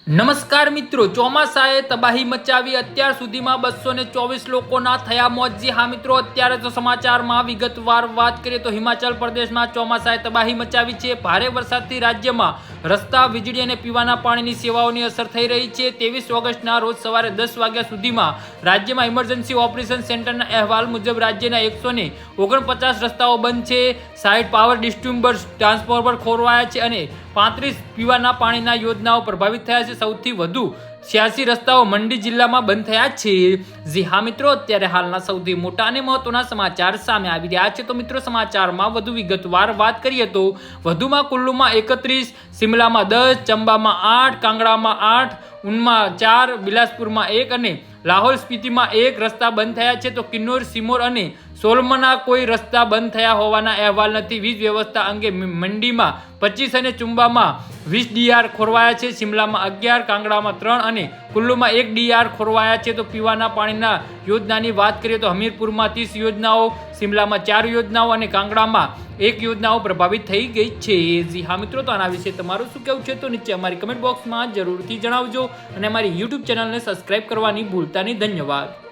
નમસ્કાર મિત્રો, ચોમાસાએ તબાહી મચાવી અત્યાર સુધીમાં 224 લોકોના થયા મોત। જી હા મિત્રો, અત્યારે તો સમાચારમાં વિગતવાર વાત કરીએ તો હિમાચલ પ્રદેશમાં ચોમાસાએ તબાહી મચાવી છે। ભારે વરસાદથી રાજ્યમાં રસ્તા, વીજળી અને પીવાના પાણીની સેવાઓની અસર થઈ રહી છે। 23 ઓગસ્ટના રોજ સવારે 10 વાગ્યા સુધીમાં રાજ્યમાં ઇમરજન્સી ઓપરેશન સેન્ટરના અહેવાલ મુજબ રાજ્યના 149 રસ્તાઓ બંધ છે, 60 પાવર ડિસ્ટ્રીબ્યુટર ટ્રાન્સફોર્મર ખોરવાયા છે અને 35 પીવાના પાણીના યોજનાઓ પ્રભાવિત થયા છે। સૌથી વધુ 86 રસ્તાઓ મંડી જિલ્લામાં બંધ થયા છે। જી હા મિત્રો, અત્યારે હાલના સૌથી મોટા અને મહત્વના સમાચાર સામે આવી રહ્યા છે। તો મિત્રો, સમાચારમાં વધુ વિગતવાર વાત કરીએ તો વધુમાં કુલ્લુમાં 31, શિમલામાં 10, ચંબામાં 8, કાંગડામાં 8, ઉનમાં 4, બિલાસપુરમાં 1 અને લાહૌલ સ્પીતિમાં 1 રસ્તા બંધ થયા છે। તો કિન્નૌર, સિમોર અને સોલમના કોઈ રસ્તા બંધ થયા હોવાના અહેવાલ નથી। વીજ વ્યવસ્થા અંગે મંડીમાં 25 અને ચુંબામાં 20 ડીઆર ખોરવાયા છે, શિમલામાં 11, કાંગડામાં 3 અને કુલ્લુમાં 1 ડીઆર ખોરવાયા છે। તો પીવાના પાણીના યોજનાની વાત કરીએ તો હમીરપુરમાં 30 યોજનાઓ, શિમલામાં 4 યોજનાઓ અને કાંગડામાં 1 યોજનાઓ પ્રભાવિત થઈ ગઈ છે। જી હા મિત્રો, તો આના વિશે તમારું શું કહેવું છે તો નીચે અમારી કમેન્ટ બોક્સમાં જરૂરથી જણાવજો અને અમારી યુટ્યુબ ચેનલને સબસ્ક્રાઇબ કરવાની ભૂલતા નહીં। ધન્યવાદ।